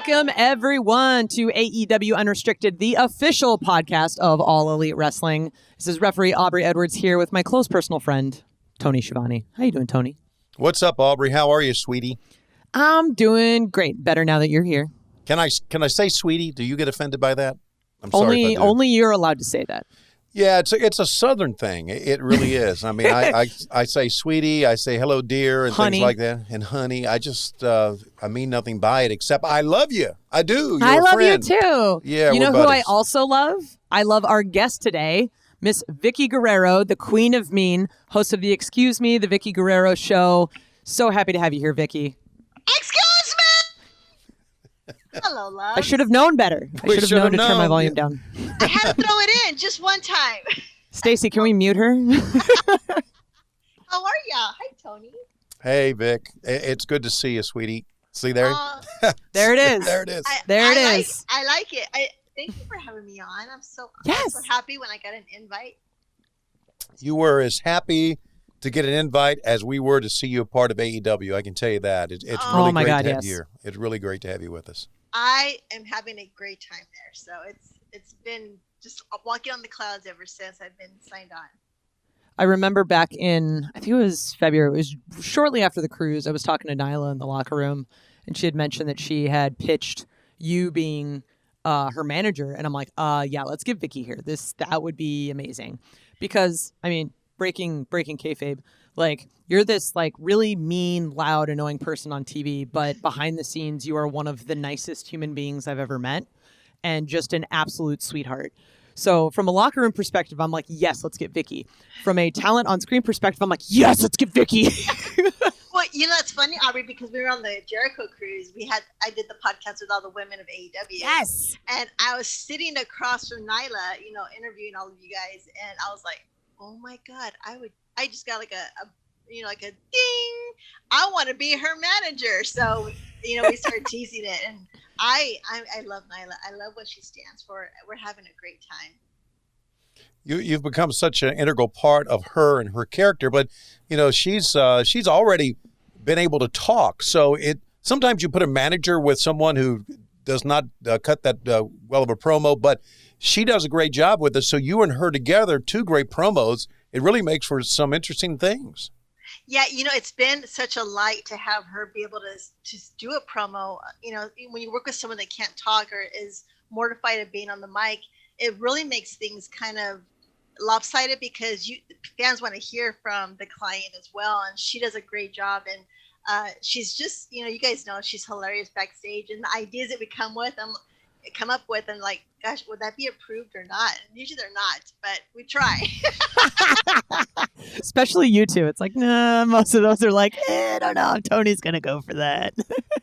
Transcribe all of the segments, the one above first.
Welcome, everyone, to AEW Unrestricted, the official podcast of All Elite Wrestling. This is referee Aubrey Edwards here with my close personal friend, Tony Schiavone. How you doing, Tony? What's up, Aubrey? How are you, sweetie? I'm doing great. Better now that you're here. Can I say sweetie? Do you get offended by that? I'm sorry if I do. Only you're allowed to say that. Yeah, it's a Southern thing. It really is. I mean, I say sweetie, I say hello, dear, and honey. things like that. And honey, I just, I mean nothing by it except I love you. I do. You're I a love friend. you too. Yeah, you know we're who I buddies. also love? I love our guest today, Miss Vickie Guerrero, the Queen of Mean, host of the Excuse Me, the Vickie Guerrero Show. So happy to have you here, Vickie. Excuse me! Hello, love. I should have known better. I should have known to turn my volume down. I had to throw it in just one time. Stacy, can we mute her? How are ya? Hi, Tony. Hey, Vic. It's good to see you, sweetie. See there? There it is. There it is. I like it. Thank you for having me on. I'm so happy when I got an invite. You were as happy to get an invite as we were to see you a part of AEW. I can tell you that. It's really great to have you here. It's really great to have you with us. I am having a great time there. So it's been just walking on the clouds ever since I've been signed on. I remember back in, I think it was February, it was shortly after the cruise, I was talking to Nyla in the locker room, and she had mentioned that she had pitched you being her manager, and I'm like, yeah, let's get Vickie here. That would be amazing. Because, I mean, breaking kayfabe, like, you're this, like, really mean, loud, annoying person on TV, but behind the scenes, you are one of the nicest human beings I've ever met, and just an absolute sweetheart. So from a locker room perspective, I'm like, yes, let's get Vickie. From a talent on screen perspective, I'm like, yes, let's get Vickie. Well, you know, it's funny, Aubrey, because we were on the Jericho cruise. I did the podcast with all the women of AEW. Yes. And I was sitting across from Nyla, interviewing all of you guys. And I was like, oh my God, I just got like a ding. I want to be her manager. So, we started teasing it. And I love Nyla. I love what she stands for. We're having a great time. You've become such an integral part of her and her character, but she's already been able to talk. So sometimes you put a manager with someone who does not cut that well of a promo, but she does a great job with it. So you and her together, two great promos. It really makes for some interesting things. Yeah, it's been such a light to have her be able to do a promo. When you work with someone that can't talk or is mortified of being on the mic, it really makes things kind of lopsided because fans want to hear from the client as well. And she does a great job. And she's just, you guys know she's hilarious backstage. And the ideas that we come up with, and like, gosh, would that be approved or not? And usually they're not, but we try. Especially you two. It's like, nah, most of those are like, I don't know if Tony's going to go for that.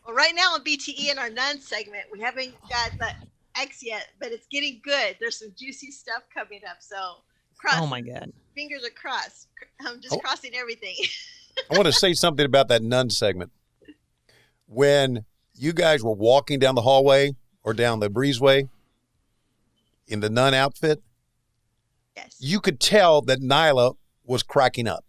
Well, right now on BTE in our Nun segment, we haven't got the X yet, but it's getting good. There's some juicy stuff coming up. So oh my God. Fingers are crossed. I'm just crossing everything. I want to say something about that Nun segment. When you guys were walking down the hallway or down the breezeway in the nun outfit, yes, you could tell that Nyla was cracking up.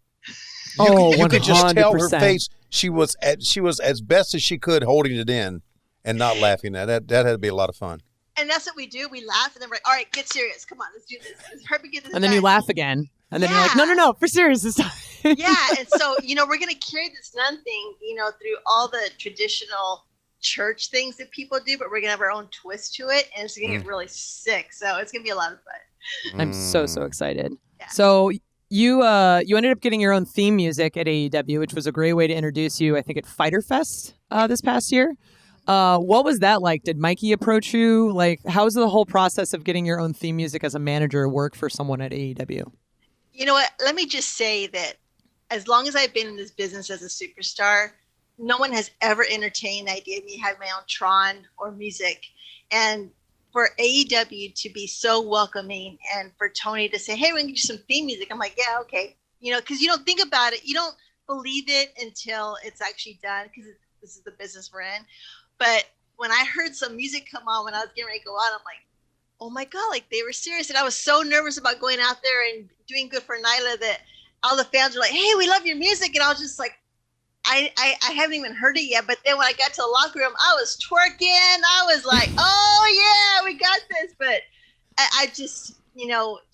You could just tell her face. She was as best as she could holding it in and not laughing at it. That had to be a lot of fun. And that's what we do. We laugh and then we're like, all right, get serious. Come on, let's do this. Let's hurry get this and then done. you laugh again. And then you're like, no, for serious this time. Yeah. And so, we're going to carry this nun thing, through all the traditional church things that people do, but we're going to have our own twist to it. And it's going to get really sick. So it's going to be a lot of fun. I'm so excited. Yeah. So you ended up getting your own theme music at AEW, which was a great way to introduce you, I think, at Fyter Fest this past year. What was that like? Did Mikey approach you? Like, how's the whole process of getting your own theme music as a manager work for someone at AEW? You know what? Let me just say that as long as I've been in this business as a superstar, no one has ever entertained the idea of me having my own Tron or music. And for AEW to be so welcoming and for Tony to say, hey, we can do some theme music. I'm like, yeah, okay. Because you don't think about it. You don't believe it until it's actually done because this is the business we're in. But when I heard some music come on when I was getting ready to go out, I'm like, oh my God, like they were serious. And I was so nervous about going out there and doing good for Nyla that all the fans were like, hey, we love your music. And I was just like, I haven't even heard it yet. But then when I got to the locker room, I was twerking. I was like, oh yeah, we got this. But I just,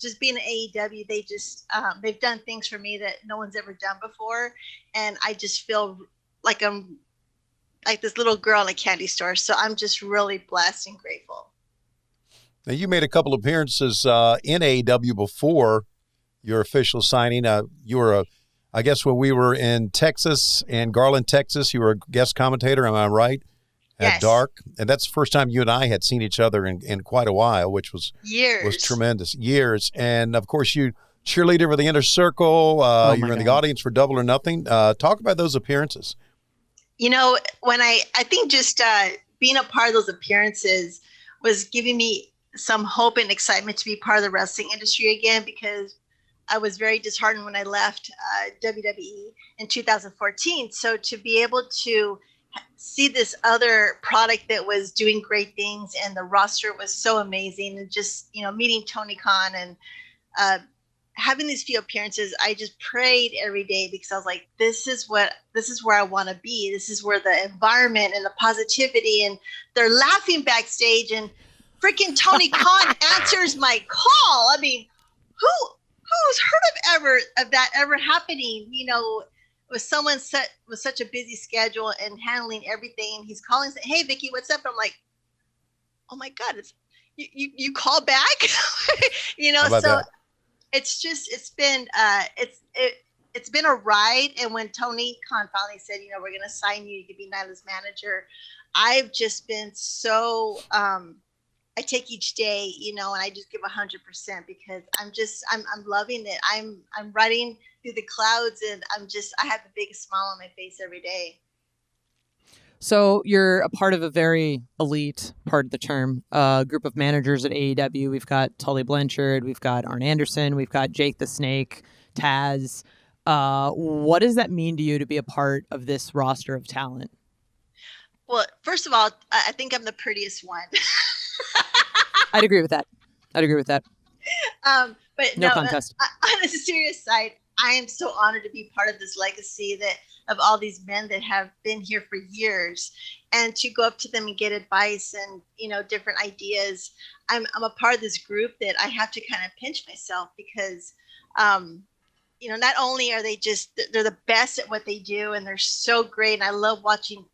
just being an AEW, they've done things for me that no one's ever done before. And I just feel like I'm like this little girl in a candy store. So I'm just really blessed and grateful. Now, you made a couple appearances in AEW before your official signing. You were, I guess, when we were in Texas, in Garland, Texas, you were a guest commentator. Am I right? At Yes. Dark. And that's the first time you and I had seen each other in quite a while, which was Years. Was tremendous. Years. And, of course, you cheerleader for the Inner Circle. You were in the audience for Double or Nothing. Talk about those appearances. When I think just being a part of those appearances was giving me some hope and excitement to be part of the wrestling industry again, because I was very disheartened when I left WWE in 2014. So to be able to see this other product that was doing great things and the roster was so amazing, and just, meeting Tony Khan and having these few appearances, I just prayed every day, because I was like, this is where I want to be. This is where the environment and the positivity, and they're laughing backstage, and freaking Tony Khan answers my call. I mean, who's heard of that ever happening? With someone with such a busy schedule and handling everything, he's calling saying, "Hey, Vickie, what's up?" I'm like, "Oh my God, it's you call back?" So that? it's been a ride. And when Tony Khan finally said, we're going to sign you to be Nyla's manager, I've just been so I take each day, and I just give 100%, because I'm loving it. I'm riding through the clouds, and I have the biggest smile on my face every day. So you're a part of a very elite, part of the term, group of managers at AEW. We've got Tully Blanchard, we've got Arn Anderson, we've got Jake the Snake, Taz. What does that mean to you to be a part of this roster of talent? Well, first of all, I think I'm the prettiest one. I'd agree with that. But no contest. On the serious side, I am so honored to be part of this legacy of all these men that have been here for years, and to go up to them and get advice and, different ideas. I'm a part of this group that I have to kind of pinch myself, because, not only are they're the best at what they do, and they're so great, and I love watching,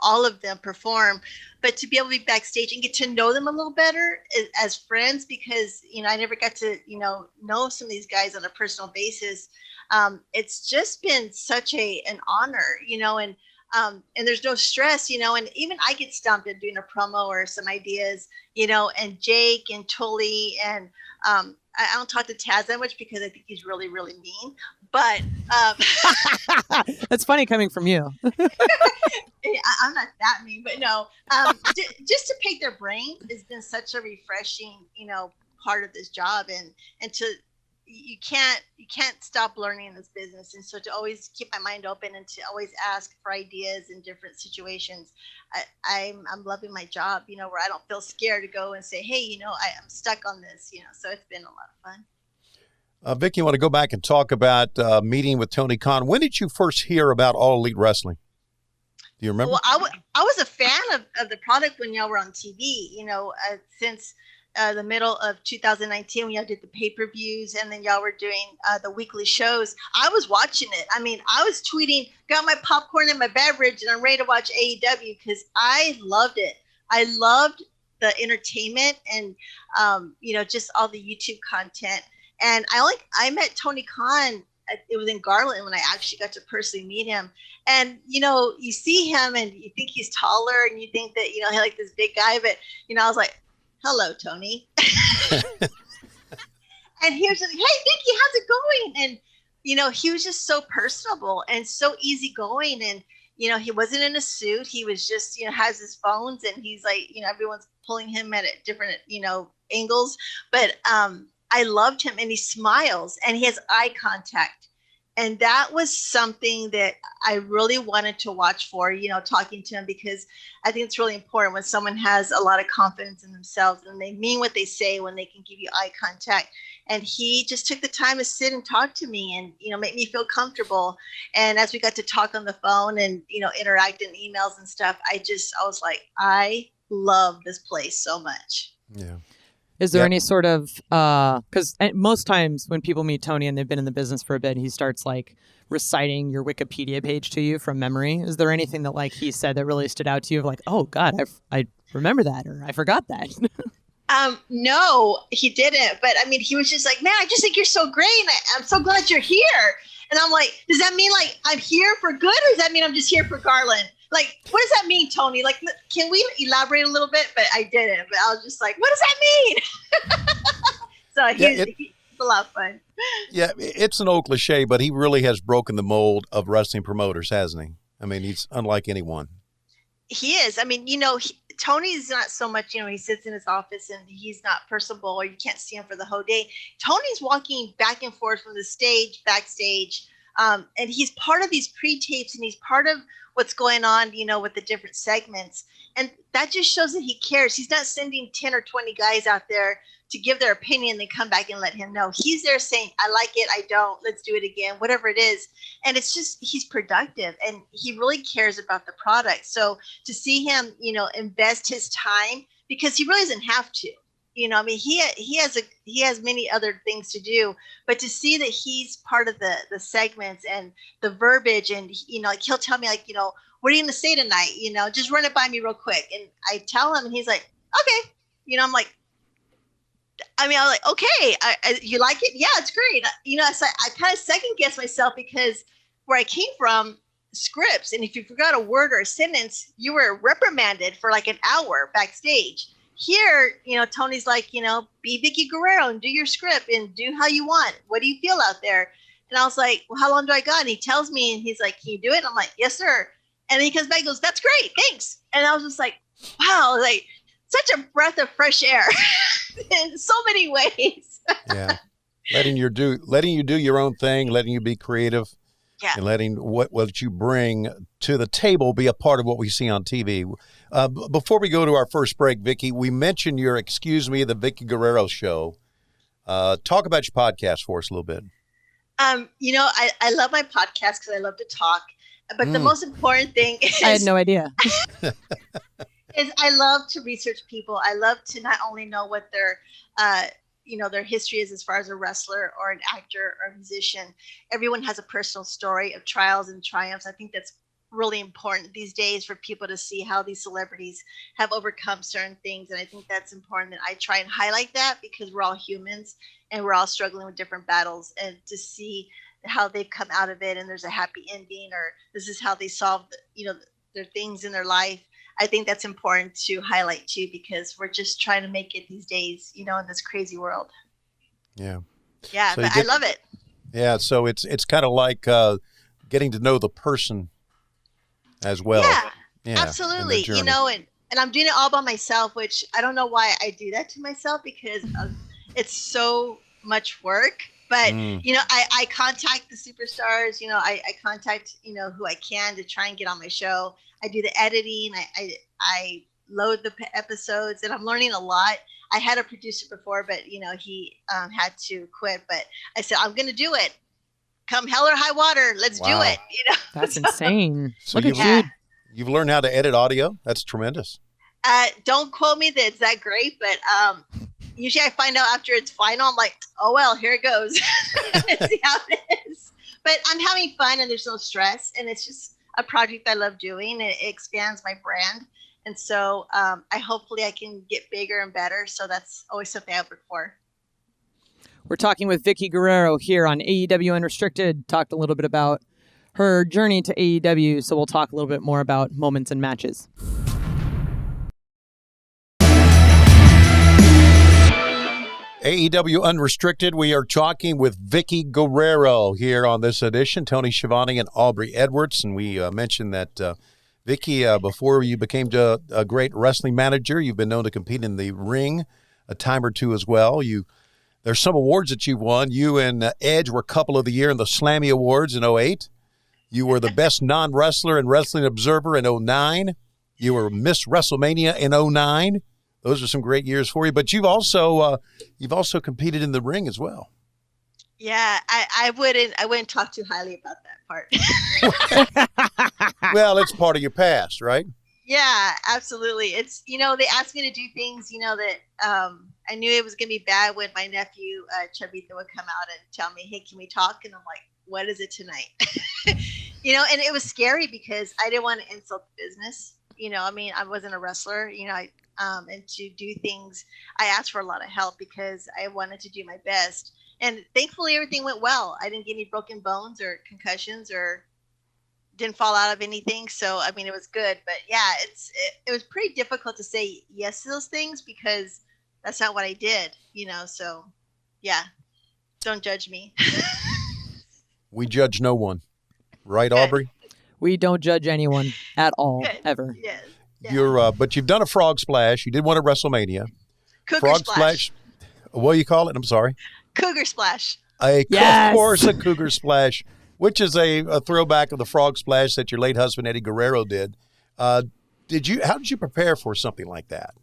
all of them perform, but to be able to be backstage and get to know them a little better as friends, because, I never got to, know some of these guys on a personal basis. It's just been such an honor, and there's no stress, and even I get stumped at doing a promo or some ideas, and Jake and Tully, and I don't talk to Taz that much, because I think he's really, really mean. But that's funny coming from you. I'm not that mean, but no. Just to pick their brain has been such a refreshing, part of this job, and to you can't stop learning in this business, and so to always keep my mind open and to always ask for ideas in different situations. I'm loving my job, where I don't feel scared to go and say, hey, I'm stuck on this, so it's been a lot of fun. Vickie, I want to go back and talk about meeting with Tony Khan. When did you first hear about All Elite Wrestling? Do you remember? Well, I was a fan of the product when y'all were on TV, since the middle of 2019, when y'all did the pay-per-views, and then y'all were doing the weekly shows. I was watching it. I mean, I was tweeting, got my popcorn and my beverage, and I'm ready to watch AEW, because I loved it. I loved the entertainment and, just all the YouTube content. And I met Tony Khan. It was in Garland when I actually got to personally meet him. And, you see him and you think he's taller, and you think that, he's like this big guy. But, I was like, hello, Tony. And he was just like, hey, Vickie, how's it going? And, he was just so personable and so easygoing. And, he wasn't in a suit. He was just, has his phones, and he's like, everyone's pulling him at different, angles. But I loved him, and he smiles and he has eye contact. And that was something that I really wanted to watch for, talking to him, because I think it's really important when someone has a lot of confidence in themselves and they mean what they say when they can give you eye contact. And he just took the time to sit and talk to me and, make me feel comfortable. And as we got to talk on the phone and, interact in emails and stuff, I was like, I love this place so much. Yeah. Is there any sort of, because most times when people meet Tony and they've been in the business for a bit, he starts like reciting your Wikipedia page to you from memory. Is there anything that like he said that really stood out to you of like, oh God, I remember that, or I forgot that? No, he didn't. But I mean, he was just like, man, I just think you're so great. And I'm so glad you're here. And I'm like, does that mean like I'm here for good, or does that mean I'm just here for Garland? Like, what does that mean, Tony? Like, can we elaborate a little bit? But I didn't. But I was just like, what does that mean? So he's a lot of fun. Yeah, it's an old cliche, but he really has broken the mold of wrestling promoters, hasn't he? I mean, he's unlike anyone. He is. I mean, Tony's not so much, he sits in his office and he's not personable, or you can't see him for the whole day. Tony's walking back and forth from the stage, backstage, and he's part of these pre-tapes, and he's part of what's going on, with the different segments. And that just shows that he cares. He's not sending 10 or 20 guys out there to give their opinion, then come back and let him know. He's there saying, I like it, I don't, let's do it again, whatever it is. And it's just, he's productive and he really cares about the product. So to see him, invest his time, because he really doesn't have to. I mean, he has many other things to do, but to see that he's part of the segments and the verbiage, and like he'll tell me like, what are you going to say tonight? Just run it by me real quick. And I tell him, and he's like, okay. I'm like, I was like, okay, you like it? Yeah, it's great. So I kind of second guess myself, because where I came from, scripts, and if you forgot a word or a sentence, you were reprimanded for like an hour backstage. Here, Tony's like, be Vickie Guerrero and do your script and do how you want. What do you feel out there? And I was like, well, how long do I got? And he tells me, and he's like, can you do it? And I'm like, yes, sir. And then he comes back and goes, that's great, thanks. And I was just like, wow, like such a breath of fresh air in so many ways. Yeah. Letting you do your own thing, letting you be creative. Yeah. And letting what you bring to the table be a part of what we see on TV. Before we go to our first break, Vickie, we mentioned the Vickie Guerrero show. Talk about your podcast for us a little bit. I love my podcast because I love to talk. But the most important thing is... I had no idea. is I love to research people. I love to not only know what their history is as far as a wrestler or an actor or a musician. Everyone has a personal story of trials and triumphs. I think that's really important these days for people to see how these celebrities have overcome certain things. And I think that's important that I try and highlight that, because we're all humans and we're all struggling with different battles, and to see how they've come out of it and there's a happy ending, or this is how they solved, their things in their life. I think that's important to highlight too, because we're just trying to make it these days, in this crazy world. Yeah. Yeah, so but I love it. Yeah, so it's kind of like getting to know the person as well. Yeah, absolutely. And I'm doing it all by myself, which I don't know why I do that to myself, because it's so much work. But, I contact the superstars, I contact, who I can to try and get on my show. I do the editing. I load the episodes, and I'm learning a lot. I had a producer before, but, he had to quit. But I said, I'm going to do it. Come hell or high water. Let's do it. That's insane. So Look at you. You've learned how to edit audio. That's tremendous. Don't quote me that it's that great, but usually I find out after it's final. I'm like, oh, well, here it goes. Let's see how it is. But I'm having fun, and there's no stress. And it's just a project I love doing. It expands my brand. And so hopefully I can get bigger and better. So that's always something I look for. We're talking with Vickie Guerrero here on AEW Unrestricted. Talked a little bit about her journey to AEW. So we'll talk a little bit more about moments and matches. AEW Unrestricted, we are talking with Vickie Guerrero here on this edition. Tony Schiavone and Aubrey Edwards. And we mentioned that, Vickie, before you became a great wrestling manager, you've been known to compete in the ring a time or two as well. You There's some awards that you've won. You and Edge were Couple of the Year in the Slammy Awards in '08. You were the best non-wrestler and Wrestling Observer in '09. You were Miss WrestleMania in '09. Those are some great years for you. But you've also competed in the ring as well. Yeah, I wouldn't talk too highly about that part. Well, it's part of your past, right? Yeah, absolutely. It's, they asked me to do things, that I knew it was going to be bad when my nephew, Chavita, would come out and tell me, hey, can we talk? And I'm like, what is it tonight? And it was scary because I didn't want to insult the business. I wasn't a wrestler, and to do things, I asked for a lot of help because I wanted to do my best. And thankfully, everything went well. I didn't get any broken bones or concussions or didn't fall out of anything. So, it was good. But yeah, it was pretty difficult to say yes to those things because that's not what I did, So, yeah, don't judge me. We judge no one. Right, Good. Aubrey? We don't judge anyone at all, Good. ever. Yes. Yeah. But you've done a frog splash. You did one at WrestleMania. Cougar Frog Splash. What do you call it? I'm sorry. Cougar Splash. Of Yes. course, a Cougar Splash, which is a throwback of the frog splash that your late husband Eddie Guerrero did. How did you prepare for something like that?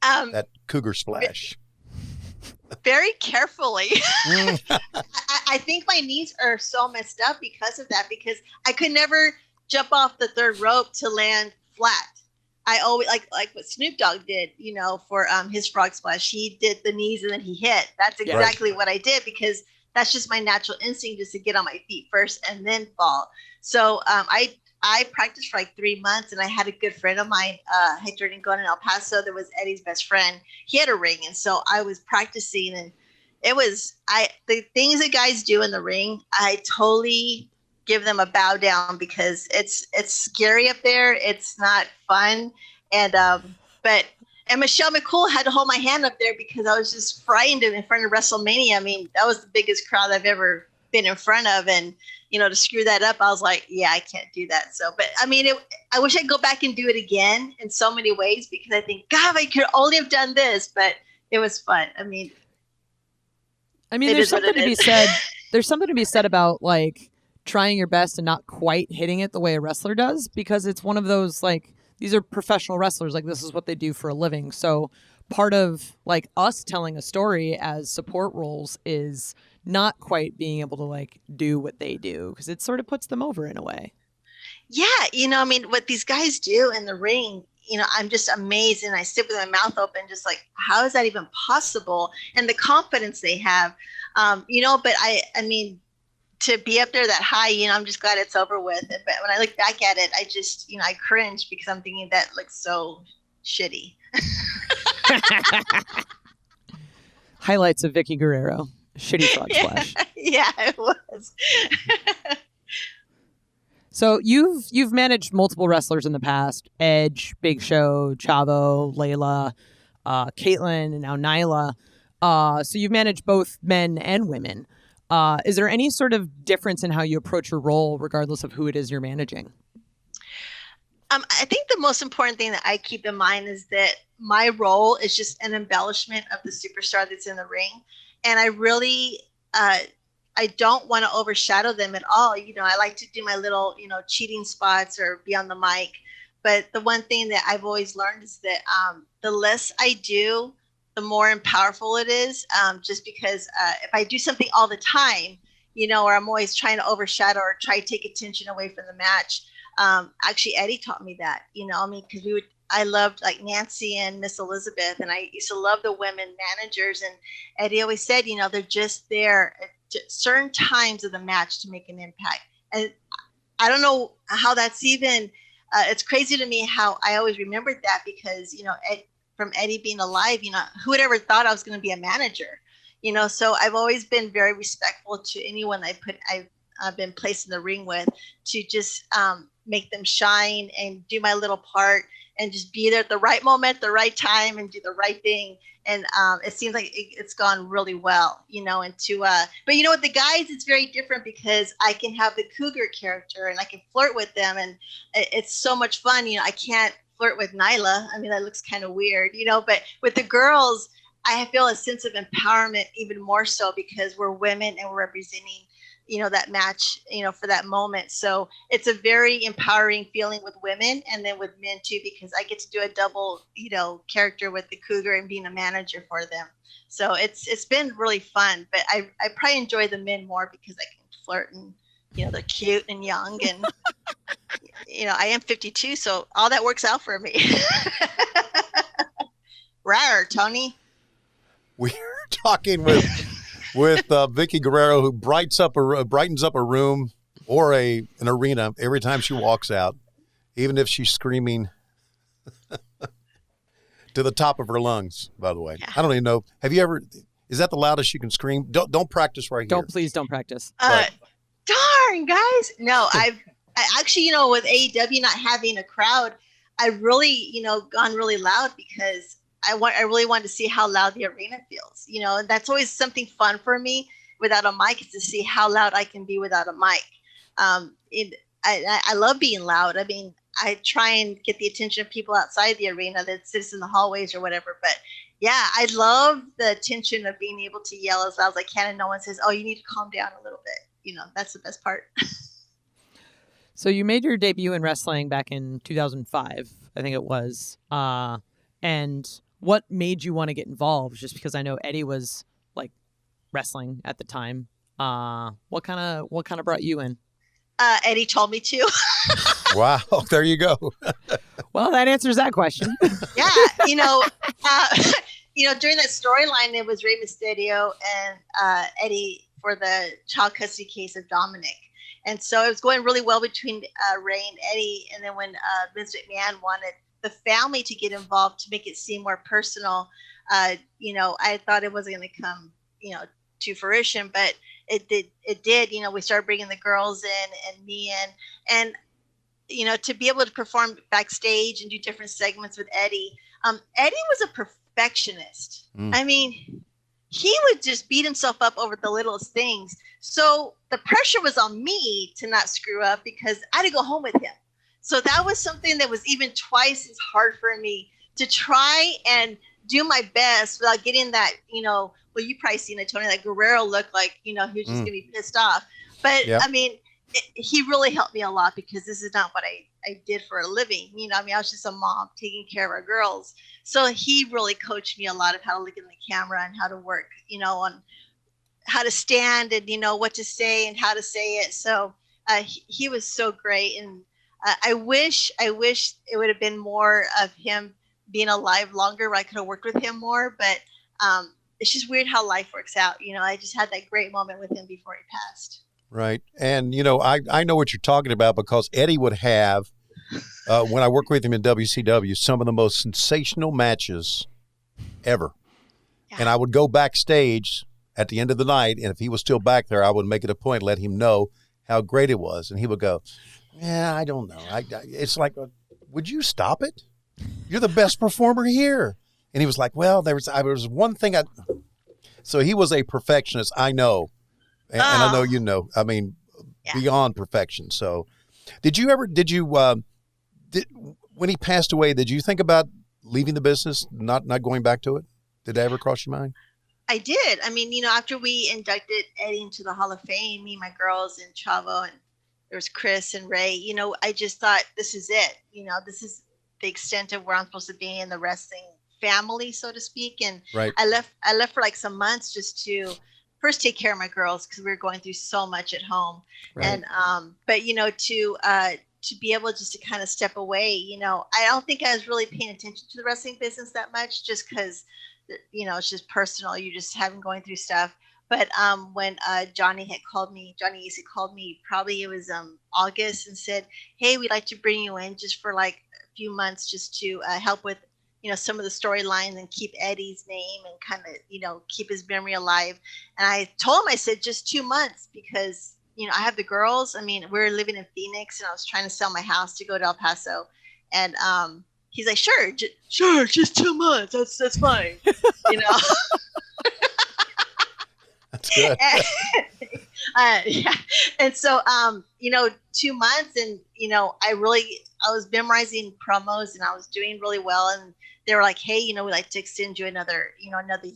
That Cougar Splash. Very carefully. I think my knees are so messed up because of that, because I could never jump off the third rope to land flat. I always like what Snoop Dogg did, for his frog splash. He did the knees and then he hit. That's exactly what I did because that's just my natural instinct, just to get on my feet first and then fall. So I practiced for like 3 months, and I had a good friend of mine, Hector Rincon in El Paso, that was Eddie's best friend. He had a ring, and so I was practicing, and it was the things that guys do in the ring, I totally give them a bow down because it's scary up there. It's not fun, and Michelle McCool had to hold my hand up there because I was just frightened in front of WrestleMania. That was the biggest crowd I've ever been in front of, and to screw that up, I was like, yeah, I can't do that. So, but I wish I'd go back and do it again in so many ways, because I think, God, I could only have done this, but it was fun. There's something to be said. There's something to be said about like trying your best and not quite hitting it the way a wrestler does, because it's one of those, like, these are professional wrestlers. Like, this is what they do for a living. So part of like us telling a story as support roles is not quite being able to like do what they do, because it sort of puts them over in a way. Yeah. What these guys do in the ring, I'm just amazed, and I sit with my mouth open, just like, how is that even possible? And the confidence they have, but to be up there that high, I'm just glad it's over with. But when I look back at it, I just, I cringe because I'm thinking that looks so shitty. Highlights of Vickie Guerrero. Shitty frog splash. Yeah, it was. So you've managed multiple wrestlers in the past: Edge, Big Show, Chavo, Layla, Caitlyn, and now Nyla. So you've managed both men and women. Is there any sort of difference in how you approach your role, regardless of who it is you're managing? I think the most important thing that I keep in mind is that my role is just an embellishment of the superstar that's in the ring. And I really, I don't want to overshadow them at all. I like to do my little, cheating spots or be on the mic. But the one thing that I've always learned is that the less I do, the more powerful it is. Just because if I do something all the time, or I'm always trying to overshadow or try to take attention away from the match. Actually, Eddie taught me that, because I loved like Nancy and Miss Elizabeth, and I used to love the women managers. And Eddie always said, they're just there at certain times of the match to make an impact. And I don't know how that's even, it's crazy to me how I always remembered that, because, from Eddie being alive, who would ever thought I was going to be a manager, so I've always been very respectful to anyone I've been placed in the ring with, to just make them shine and do my little part and just be there at the right moment, the right time, and do the right thing. And it seems like it's gone really well, but with the guys, it's very different, because I can have the Cougar character and I can flirt with them, and it's so much fun. I can't flirt with Nyla. That looks kind of weird, but with the girls, I feel a sense of empowerment even more so because we're women and we're representing, that match, for that moment. So it's a very empowering feeling with women and then with men too, because I get to do a double, character with the Cougar and being a manager for them. So it's been really fun, but I probably enjoy the men more because I can flirt and, they're cute and young and, I am 52. So all that works out for me. Rawr, Tony. We're talking with Vickie Guerrero, who brightens up a room or an arena every time she walks out, even if she's screaming to the top of her lungs. By the way, yeah. I don't even know. Have you ever? Is that the loudest you can scream? Don't practice right here. Please don't practice. Darn, I actually, with AEW not having a crowd, I really, gone really loud because I really wanted to see how loud the arena feels, and that's always something fun for me without a mic, is to see how loud I can be without a mic. I love being loud. I mean, I try and get the attention of people outside the arena that sits in the hallways or whatever. But yeah, I love the attention of being able to yell as loud as I can, and no one says, "Oh, you need to calm down a little bit." That's the best part. So you made your debut in wrestling back in 2005, I think it was. And what made you want to get involved? Just because I know Eddie was like wrestling at the time. What kind of brought you in? Eddie told me to. Wow, there you go. Well, that answers that question. Yeah, during that storyline, it was Rey Mysterio and Eddie for the child custody case of Dominic. And so it was going really well between Rey and Eddie. And then when Vince McMahon wanted the family to get involved to make it seem more personal, I thought it wasn't going to come, to fruition, but it did. We started bringing the girls in and me in, and, to be able to perform backstage and do different segments with Eddie. Eddie was a perfectionist. I mean, he would just beat himself up over the littlest things. So the pressure was on me to not screw up because I had to go home with him. So that was something that was even twice as hard for me to try and do my best without getting that, well, you probably seen it, Tony, that Guerrero looked like, he was just going to be pissed off. But yep. I mean, he really helped me a lot because this is not what I did for a living. I was just a mom taking care of our girls. So he really coached me a lot of how to look in the camera and how to work, on how to stand and, what to say and how to say it. So he was so great. And I wish it would have been more of him being alive longer where I could have worked with him more. But it's just weird how life works out. I just had that great moment with him before he passed. Right. And, I know what you're talking about because Eddie would have, when I worked with him in WCW, some of the most sensational matches ever. Yeah. And I would go backstage at the end of the night, and if he was still back there, I would make it a point, let him know how great it was. And he would go, yeah, I don't know. It's like, would you stop it? You're the best performer here. And he was like, well, there was one thing so he was a perfectionist, I know. And I know, I mean, beyond perfection. So when he passed away, did you think about leaving the business, not going back to it? Did that ever cross your mind? I did. I mean, after we inducted Eddie into the Hall of Fame, me, my girls, and Chavo, and there was Chris and Ray, I just thought, this is it. This is the extent of where I'm supposed to be in the wrestling family, so to speak. And right. I left for like some months just to first take care of my girls because we were going through so much at home. Right. And but to be able just to kind of step away, I don't think I was really paying attention to the wrestling business that much, just because it's just personal. You just haven't going through stuff. But when Johnny Easy called me, probably it was August, and said, hey, we'd like to bring you in just for like a few months just to help with some of the storylines and keep Eddie's name and kind of keep his memory alive. And I told him, I said, just 2 months, because I have the girls. I mean, we're living in Phoenix, and I was trying to sell my house to go to El Paso, and he's like, sure, just 2 months, that's fine. That's good. Yeah. And so 2 months, and I was memorizing promos, and I was doing really well, and they were like, hey, we'd like to extend you another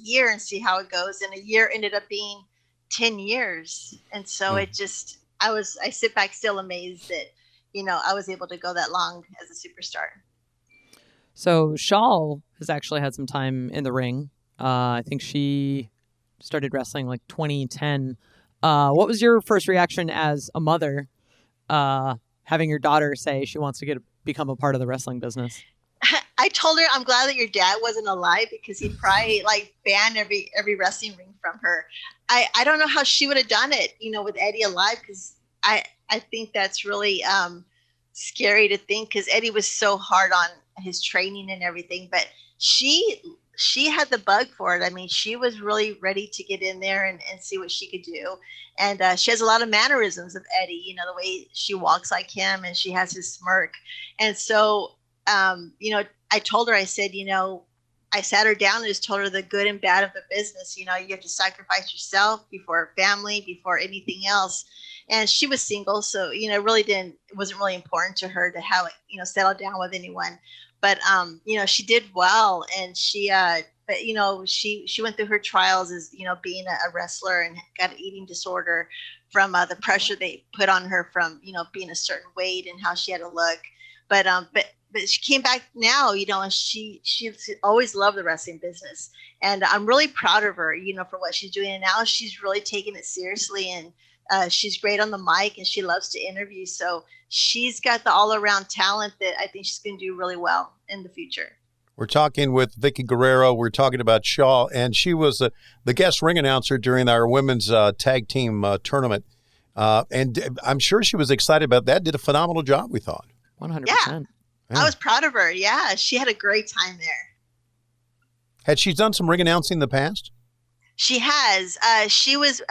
year and see how it goes. And a year ended up being 10 years. And so it just, I sit back still amazed that, I was able to go that long as a superstar. So Shaw has actually had some time in the ring. I think she started wrestling like 2010. What was your first reaction as a mother, having your daughter say she wants to become a part of the wrestling business? I told her I'm glad that your dad wasn't alive because he'd probably like ban every wrestling ring from her. I don't know how she would have done it, with Eddie alive, because I think that's really scary to think, because Eddie was so hard on his training and everything, but she had the bug for it. I mean, she was really ready to get in there and see what she could do. And she has a lot of mannerisms of Eddie, the way she walks like him, and she has his smirk. And so, I told her, I said, I sat her down and just told her the good and bad of the business. You have to sacrifice yourself before family, before anything else. And she was single, so it wasn't really important to her to have settle down with anyone. But she did well, and she went through her trials as being a wrestler, and got an eating disorder from the pressure they put on her from being a certain weight and how she had to look. But she came back now, and she always loved the wrestling business, and I'm really proud of her, for what she's doing. And now she's really taking it seriously, and she's great on the mic, and she loves to interview. So she's got the all-around talent that I think she's going to do really well in the future. We're talking with Vickie Guerrero. We're talking about Shaw, and she was the guest ring announcer during our women's tag team tournament. And I'm sure she was excited about that. Did a phenomenal job, we thought. 100%. Yeah. I was proud of her. Yeah, she had a great time there. Had she done some ring announcing in the past? She has. She was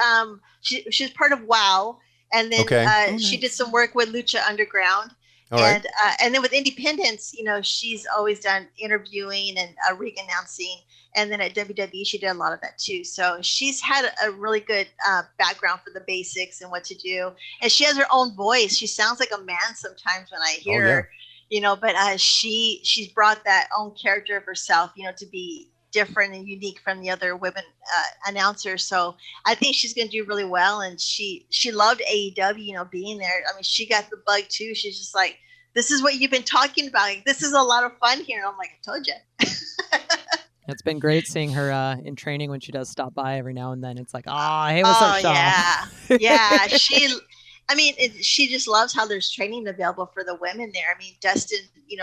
she was part of WOW, and then she did some work with Lucha Underground. All right. And then with Independence, she's always done interviewing and ring announcing. And then at WWE, she did a lot of that too. So she's had a really good background for the basics and what to do. And she has her own voice. She sounds like a man sometimes when I hear her. But she's brought that own character of herself, to be different and unique from the other women announcers. So I think she's going to do really well. And she loved AEW, being there. I mean, she got the bug too. She's just like, this is what you've been talking about. Like, this is a lot of fun here. And I'm like, I told you. It's been great seeing her in training when she does stop by every now and then. It's like, hey, what's up, Shaw? Yeah. She just loves how there's training available for the women there. I mean, Dustin,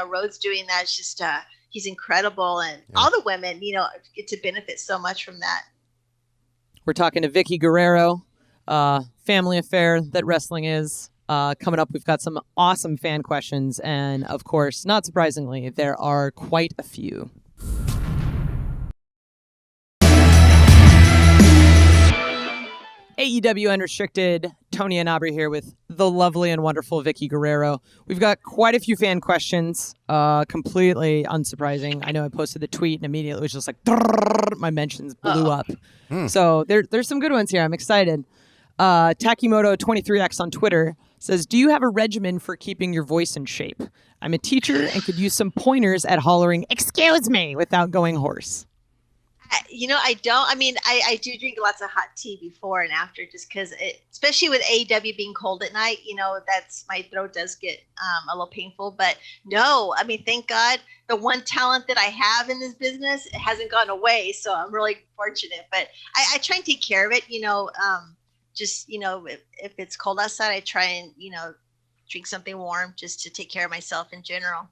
Rhodes doing that is just, he's incredible. And all the women, get to benefit so much from that. We're talking to Vickie Guerrero, family affair that wrestling is. Coming up, we've got some awesome fan questions. And of course, not surprisingly, there are quite a few. AEW Unrestricted, Tony and Aubrey here with the lovely and wonderful Vickie Guerrero. We've got quite a few fan questions, completely unsurprising. I know I posted the tweet and immediately it was just like, my mentions blew up. So there's some good ones here. I'm excited. Takimoto23X on Twitter says, do you have a regimen for keeping your voice in shape? I'm a teacher and could use some pointers at hollering, excuse me, without going hoarse. I don't. I mean, I do drink lots of hot tea before and after, just because, especially with AEW being cold at night, that's, my throat does get a little painful. But no, I mean, thank God, the one talent that I have in this business, it hasn't gone away. So I'm really fortunate. But I try and take care of it. If it's cold outside, I try and drink something warm just to take care of myself in general.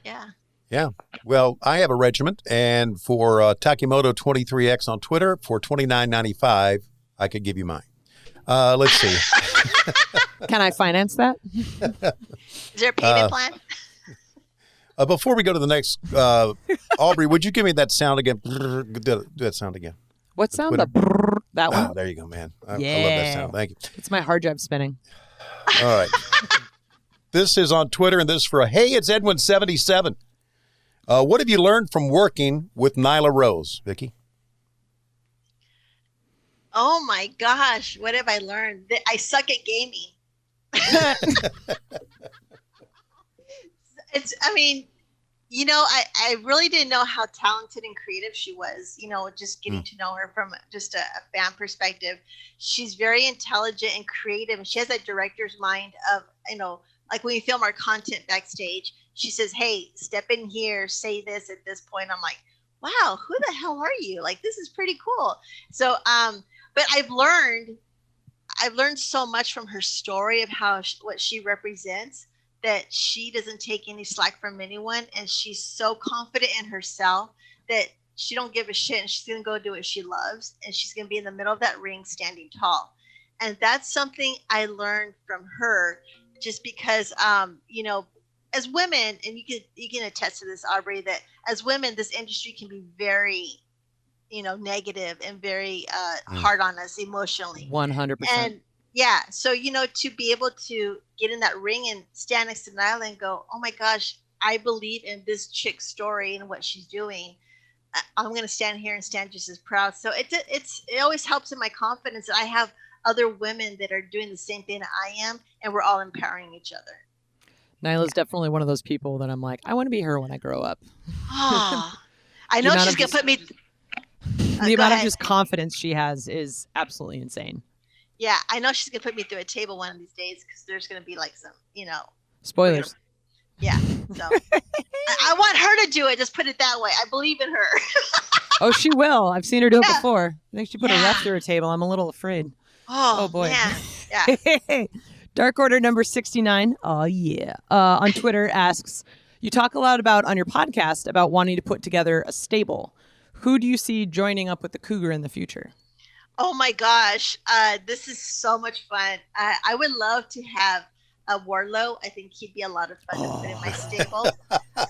Yeah. Yeah. Well, I have a regiment, and for Takimoto23X on Twitter, for $29.95, I could give you mine. Let's see. Can I finance that? Is there a payment plan? Before we go to the next, Aubrey, would you give me that sound again? Do that sound again. What sound? The brrr, that one? Oh, there you go, man. I love that sound. Thank you. It's my hard drive spinning. All right. This is on Twitter, and this is for, hey, it's Edwin77. What have you learned from working with Nyla Rose, Vickie? Oh my gosh, what have I learned? I suck at gaming. I really didn't know how talented and creative she was, just getting to know her from just a fan perspective. She's very intelligent and creative, and she has that director's mind of, like when we film our content backstage, she says, hey, step in here, say this at this point. I'm like, wow, who the hell are you? Like, this is pretty cool. So, but I've learned so much from her story of what she represents, that she doesn't take any slack from anyone, and she's so confident in herself that she don't give a shit, and she's gonna go do what she loves, and she's gonna be in the middle of that ring standing tall. And that's something I learned from her, just because as women, and you can attest to this, Aubrey, that as women this industry can be very negative and very hard on us emotionally. 100%. And yeah, so to be able to get in that ring and stand next to Nyla and go, oh my gosh, I believe in this chick's story and what she's doing. I'm going to stand here and stand just as proud. So it always helps in my confidence that I have other women that are doing the same thing that I am, and we're all empowering each other. Nyla's definitely one of those people that I'm like, I want to be her when I grow up. Oh, I know she's going to put me. The amount of just confidence she has is absolutely insane. Yeah, I know she's going to put me through a table one of these days, because there's going to be like some, spoilers. Yeah. So I want her to do it. Just put it that way. I believe in her. Oh, she will. I've seen her do it before. I think she put a ref through a table. I'm a little afraid. Oh boy. Man. Yeah. Dark Order number 69. Oh, yeah. On Twitter asks, you talk a lot on your podcast about wanting to put together a stable. Who do you see joining up with the Cougar in the future? Oh my gosh. This is so much fun. I would love to have a Warlow. I think he'd be a lot of fun to put in my stable.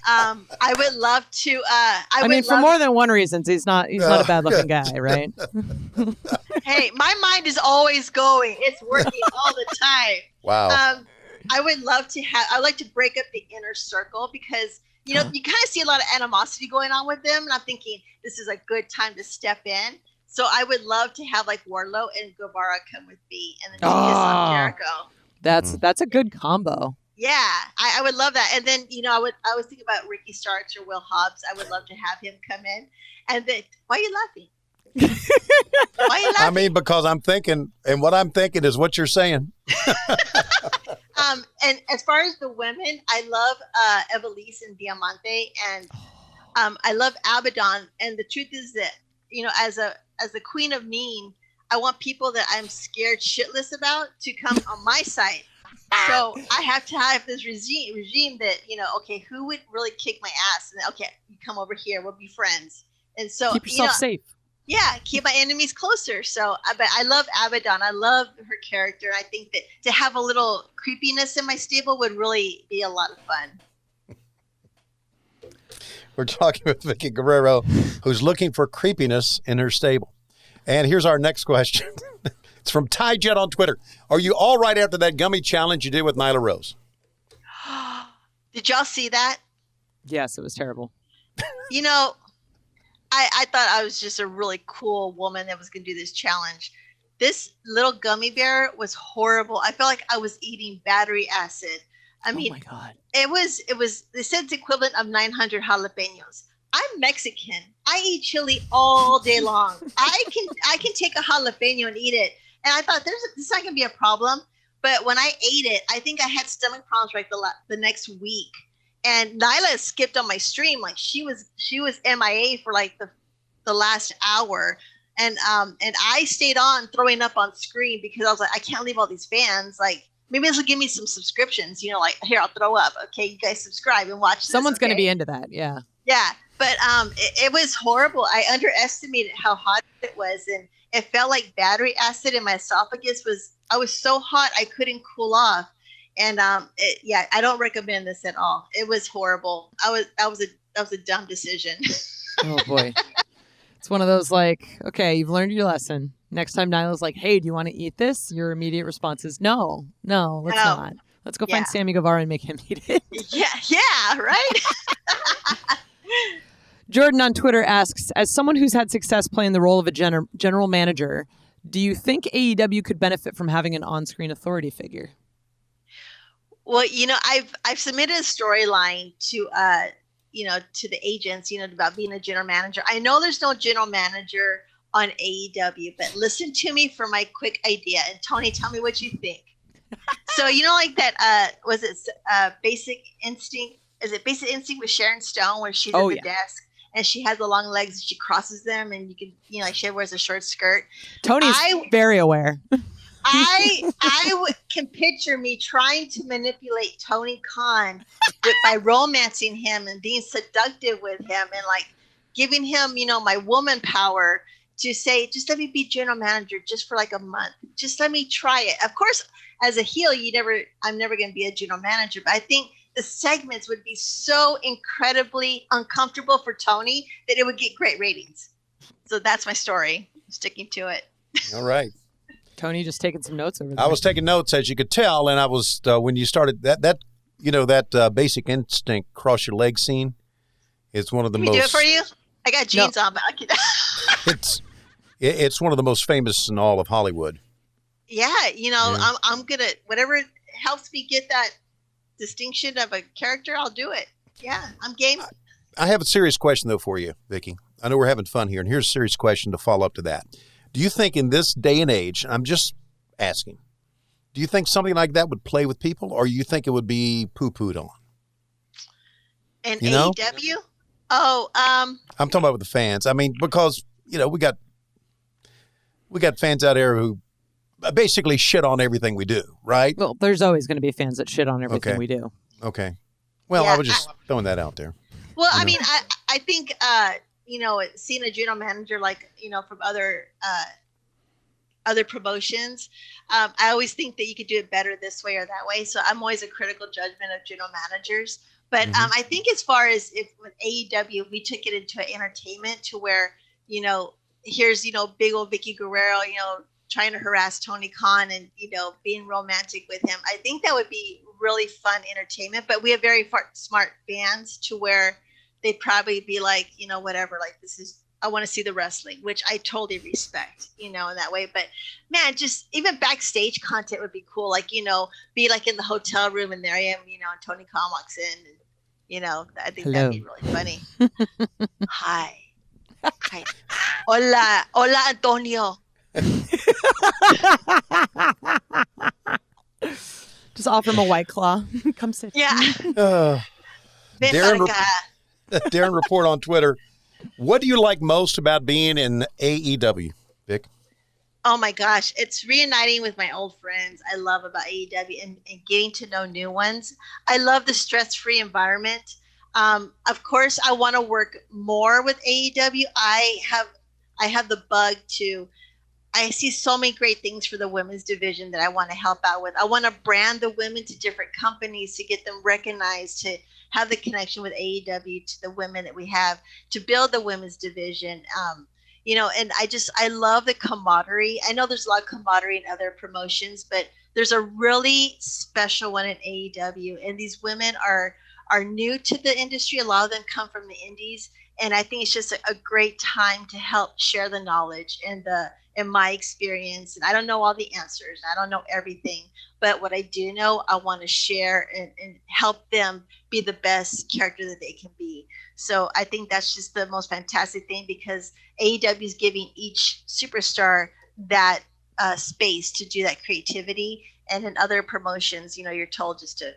I would love to. I mean, for more than one reason, he's not a bad looking guy, right? Hey, my mind is always going. It's working all the time. Wow. I would love to have. I like to break up the inner circle, because you kind of see a lot of animosity going on with them, and I'm thinking this is a good time to step in. So I would love to have like Warlow and Guevara come with me, and then piss on Jericho. That's a good combo. Yeah, I would love that. And then I was thinking about Ricky Starks or Will Hobbs. I would love to have him come in. And then, why are you laughing? Why are you laughing? I mean, because I'm thinking, and what I'm thinking is what you're saying. And as far as the women, I love Evelise and Diamante, and I love Abaddon. And the truth is that as the queen of mean, I want people that I'm scared shitless about to come on my side. So I have to have this regime that, okay, who would really kick my ass? And okay, you come over here, we'll be friends. And so keep yourself safe. Yeah, keep my enemies closer. So, but I love Abaddon. I love her character. I think that to have a little creepiness in my stable would really be a lot of fun. We're talking with Vickie Guerrero, who's looking for creepiness in her stable. And here's our next question. It's from Ty Jet on Twitter. Are you all right after that gummy challenge you did with Nyla Rose? Did y'all see that? Yes, it was terrible. I thought I was just a really cool woman that was going to do this challenge. This little gummy bear was horrible. I felt like I was eating battery acid. I mean, oh my God. It was, they said it's equivalent of 900 jalapenos. I'm Mexican. I eat chili all day long. I can take a jalapeno and eat it. And I thought this is not going to be a problem. But when I ate it, I think I had stomach problems like the next week. And Nyla skipped on my stream. Like she was MIA for like the last hour. And I stayed on throwing up on screen because I was like, I can't leave all these fans. Like, maybe this will give me some subscriptions, like, here, I'll throw up. Okay, you guys subscribe and watch this. Someone's going to be into that, yeah. Yeah, but it was horrible. I underestimated how hot it was, and it felt like battery acid in my esophagus. I was so hot I couldn't cool off. And I don't recommend this at all. It was horrible. That was a dumb decision. Oh boy. It's one of those like, okay, you've learned your lesson. Next time Nyla's like, hey, do you want to eat this? Your immediate response is no, let's not. Let's go find Sammy Guevara and make him eat it. Yeah, right? Jordan on Twitter asks, as someone who's had success playing the role of a general manager, do you think AEW could benefit from having an on-screen authority figure? Well, I've submitted a storyline to to the agents, about being a general manager. I know there's no general manager on AEW, but listen to me for my quick idea. And Tony, tell me what you think. So, like that, was it Basic Instinct? Is it Basic Instinct with Sharon Stone where she's at the desk and she has the long legs and she crosses them and you can, like she wears a short skirt? Tony's very aware. I can picture me trying to manipulate Tony Khan by romancing him and being seductive with him and like giving him, my woman power to say, just let me be general manager just for like a month. Just let me try it. Of course, as a heel, I'm never going to be a general manager, but I think the segments would be so incredibly uncomfortable for Tony that it would get great ratings. So that's my story. I'm sticking to it. All right. Tony just taking some notes over there. I was taking notes, as you could tell, and I was when you started that Basic Instinct cross your leg scene is one of the most. Can we do it for you? I got jeans on, but I can. It's one of the most famous in all of Hollywood. Yeah, I'm gonna whatever helps me get that distinction of a character, I'll do it. Yeah, I'm game. I have a serious question though for you, Vickie. I know we're having fun here, and here's a serious question to follow up to that. Do you think in this day and age, I'm just asking, do you think something like that would play with people, or you think it would be poo-pooed on? And AEW? Oh, I'm talking about with the fans. I mean, because we got fans out there who basically shit on everything we do, right? Well, there's always going to be fans that shit on everything we do. Okay. Well, I was just throwing that out there. Well, I mean, I think seeing a general manager like from other promotions, I always think that you could do it better this way or that way. So I'm always a critical judgment of general managers. But I think as far as if with AEW, we took it into entertainment to where here's big old Vickie Guerrero trying to harass Tony Khan and being romantic with him. I think that would be really fun entertainment. But we have very smart fans to where they'd probably be like, whatever, like I want to see the wrestling, which I totally respect, in that way. But man, just even backstage content would be cool. Like, be like in the hotel room and there I am, and Tony Khan walks in and, I think that'd be really funny. Hi. Hola, Antonio. Just offer him a White Claw. Come sit. Yeah. Darren report on Twitter. What do you like most about being in AEW, Vic? Oh my gosh, it's reuniting with my old friends. I love about AEW and getting to know new ones. I love the stress-free environment. Of course, I want to work more with AEW. I have the bug to. I see so many great things for the women's division that I want to help out with. I want to brand the women to different companies to get them recognized, to have the connection with AEW to the women that we have, to build the women's division. And I love the camaraderie. I know there's a lot of camaraderie in other promotions, but there's a really special one in AEW. And these women are new to the industry. A lot of them come from the indies. And I think it's just a great time to help share the knowledge and my experience. And I don't know all the answers. I don't know everything. But what I do know, I want to share and help them be the best character that they can be. So I think that's just the most fantastic thing, because AEW is giving each superstar that space to do that creativity. And in other promotions, you're told just to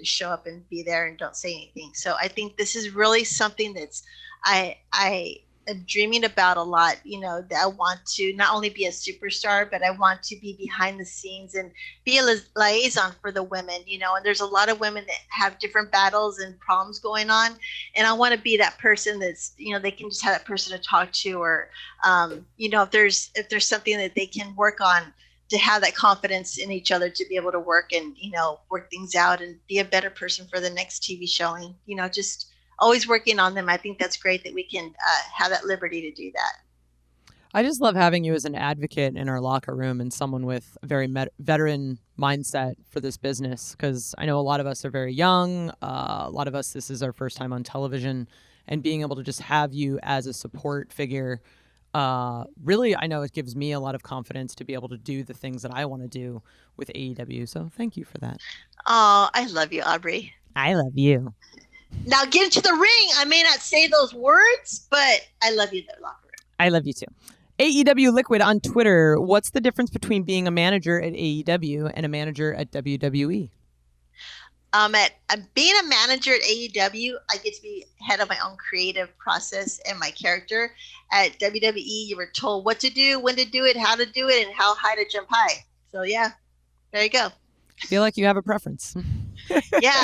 show up and be there and don't say anything. So I think this is really something that's I am dreaming about a lot, that I want to not only be a superstar, but I want to be behind the scenes and be a liaison for the women, and there's a lot of women that have different battles and problems going on. And I want to be that person that's, they can just have that person to talk to, or, if there's something that they can work on, to have that confidence in each other to be able to work and, work things out and be a better person for the next TV showing, just always working on them. I think that's great that we can have that liberty to do that. I just love having you as an advocate in our locker room and someone with a very veteran mindset for this business, because I know a lot of us are very young. A lot of us, this is our first time on television, and being able to just have you as a support figure, really, I know it gives me a lot of confidence to be able to do the things that I want to do with AEW. So thank you for that. Oh, I love you, Aubrey. I love you. Now get into the ring. I may not say those words, but I love you in the locker room. I love you too. AEW Liquid on Twitter. What's the difference between being a manager at AEW and a manager at WWE? Being a manager at AEW, I get to be head of my own creative process and my character. At WWE, you were told what to do, when to do it, how to do it, and how high to jump high. So yeah, there you go. I feel like you have a preference. Yeah,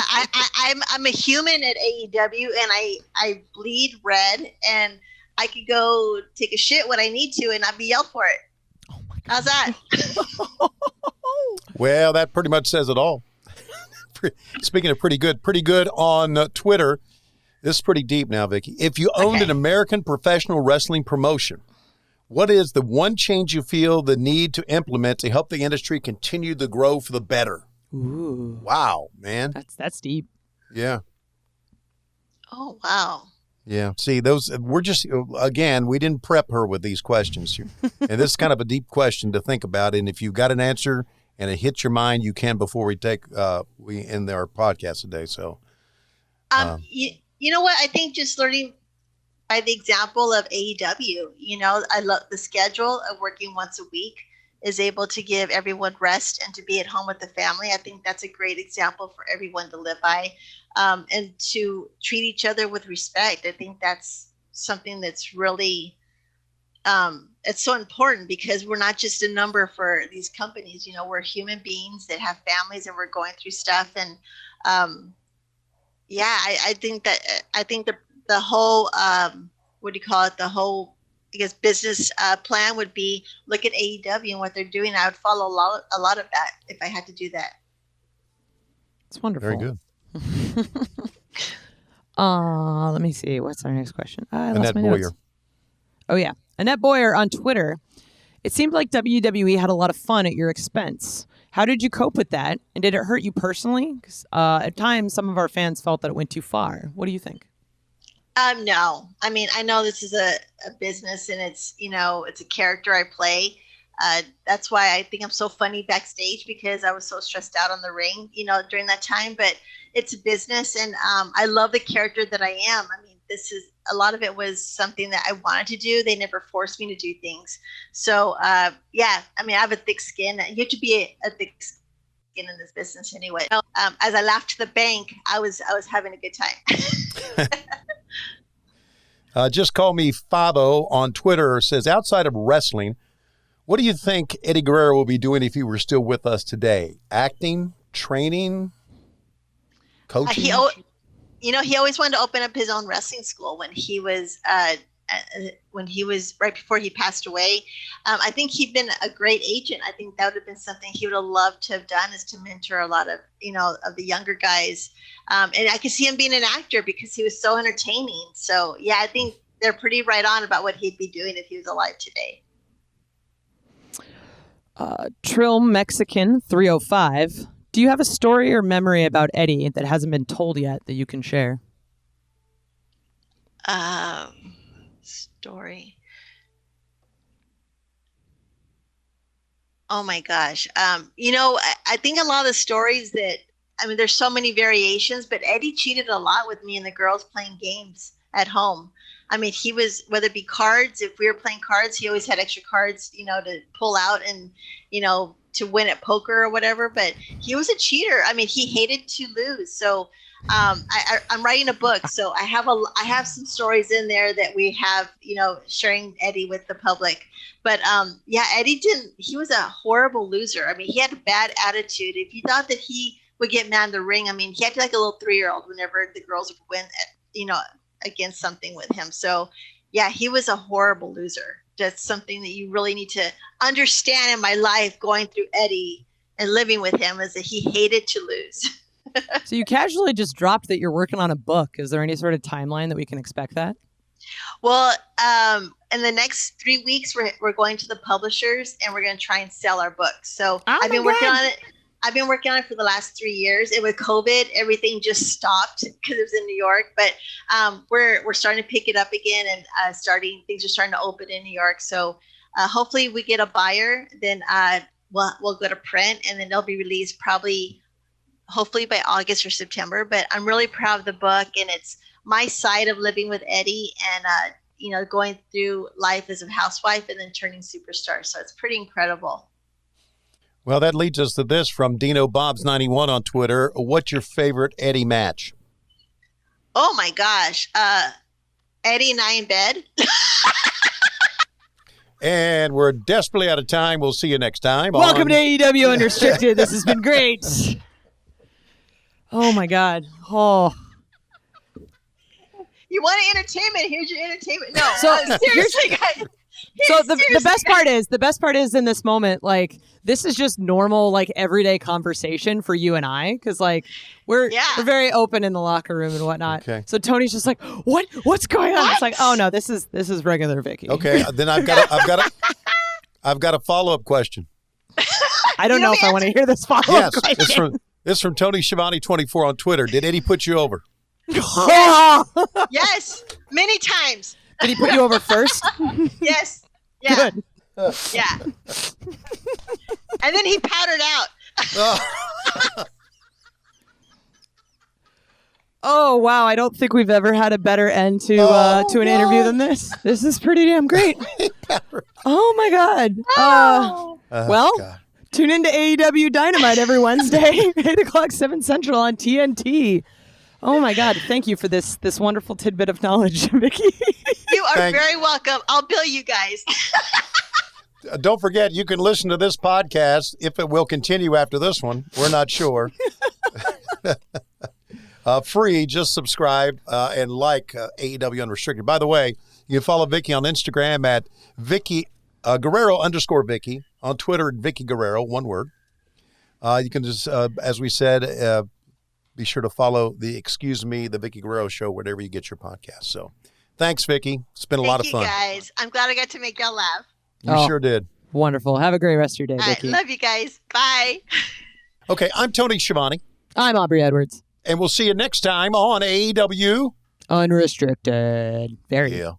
I'm a human at AEW, and I bleed red, and I could go take a shit when I need to, and not be yelled for it. Oh my God. How's that? Well, that pretty much says it all. Speaking of pretty good on Twitter. This is pretty deep now, Vickie. If you owned an American professional wrestling promotion, what is the one change you feel the need to implement to help the industry continue to grow for the better? Ooh. Wow, man. That's deep. Yeah. Oh, wow. Yeah. See, we're just, again, we didn't prep her with these questions. And this is kind of a deep question to think about. And if you've got an answer and it hits your mind, you can before we end our podcast today. So, you know what? I think just learning by the example of AEW, I love the schedule of working once a week is able to give everyone rest and to be at home with the family. I think that's a great example for everyone to live by, and to treat each other with respect. I think that's something that's really, it's so important because we're not just a number for these companies. We're human beings that have families and we're going through stuff. And I think the whole, what do you call it? The whole, I guess, business plan would be look at AEW and what they're doing. I would follow a lot of that if I had to do that. It's wonderful. Very good. Let me see. What's our next question? Annette Boyer. Oh, yeah. Annette Boyer on Twitter. It seemed like WWE had a lot of fun at your expense. How did you cope with that? And did it hurt you personally? Because at times, some of our fans felt that it went too far. What do you think? No. I mean, I know this is a business and it's a character I play. That's why I think I'm so funny backstage because I was so stressed out on the ring, during that time. But it's a business, and I love the character that I am. I mean, a lot of it was something that I wanted to do. They never forced me to do things. So, I mean, I have a thick skin. You have to be a thick skin in this business anyway. As I laughed to the bank, I was having a good time. Just call me Fabo on Twitter says, outside of wrestling, what do you think Eddie Guerrero will be doing if he were still with us today? Acting, training, coaching? He always wanted to open up his own wrestling school when he was right before he passed away. I think he'd been a great agent. I think that would have been something he would have loved to have done, is to mentor a lot of, of the younger guys. And I could see him being an actor because he was so entertaining. So yeah, I think they're pretty right on about what he'd be doing if he was alive today. Trill Mexican 305. Do you have a story or memory about Eddie that hasn't been told yet that you can share? Story. Oh my gosh. I think a lot of the stories there's so many variations, but Eddie cheated a lot with me and the girls playing games at home. I mean, he was, whether it be cards, if we were playing cards, he always had extra cards, to pull out and, to win at poker or whatever, but he was a cheater. I mean, he hated to lose. So I'm writing a book. So I have some stories in there that we have, sharing Eddie with the public. But Eddie he was a horrible loser. I mean, he had a bad attitude. If you thought that he would get mad in the ring, I mean, he acted like a little 3-year-old whenever the girls would win, against something with him. So yeah, he was a horrible loser. That's something that you really need to understand in my life, going through Eddie and living with him, is that he hated to lose. So you casually just dropped that you're working on a book. Is there any sort of timeline that we can expect that? Well, in the next 3 weeks, we're going to the publishers and we're going to try and sell our book. So I've been working on it. I've been working on it for the last 3 years. And with COVID, everything just stopped because it was in New York. But we're starting to pick it up again, and things are starting to open in New York. So hopefully we get a buyer. Then we'll go to print, and then they'll be released probably, hopefully by August or September. But I'm really proud of the book, and it's my side of living with Eddie and, going through life as a housewife and then turning superstar. So it's pretty incredible. Well, that leads us to this from Dino Bob's 91 on Twitter. What's your favorite Eddie match? Oh my gosh. Eddie and I in bed. And we're desperately out of time. We'll see you next time. Welcome to AEW Unrestricted. This has been great. Oh my God. Oh. You want entertainment? Here's your entertainment. No. So seriously, guys. So the best part is in this moment, like, this is just normal, like, everyday conversation for you and I, because, like, we're very open in the locker room and whatnot. Okay. So Tony's just like, what's going on? It's like, oh no, this is regular Vickie. Okay, then I've got a follow-up question. I don't know if I want to hear this follow-up question. It's from Tony Schiavone 24 on Twitter. Did Eddie put you over? Yes, many times. Did he put you over first? Yes. Yeah. Good. Yeah. And then he powdered out. Oh wow! I don't think we've ever had a better end to an interview than this. This is pretty damn great. Oh my God! Tune into AEW Dynamite every Wednesday, 8:00, 7 Central on TNT. Oh my God! Thank you for this wonderful tidbit of knowledge, Vickie. You are very welcome. I'll bill you guys. Don't forget, you can listen to this podcast if it will continue after this one. We're not sure. Free, just subscribe and like AEW Unrestricted. By the way, you can follow Vickie on Instagram at Vickie Guerrero _Vickie, on Twitter at Vickie Guerrero, one word. You can just, as we said, be sure to follow the Vickie Guerrero Show, wherever you get your podcast. So thanks, Vickie. It's been a lot of fun. Thank you, guys. I'm glad I got to make y'all laugh. You sure did. Wonderful. Have a great rest of your day, Vickie. Love you guys. Bye. Okay, I'm Tony Schiavone. I'm Aubrey Edwards. And we'll see you next time on AEW Unrestricted. Very. Yeah.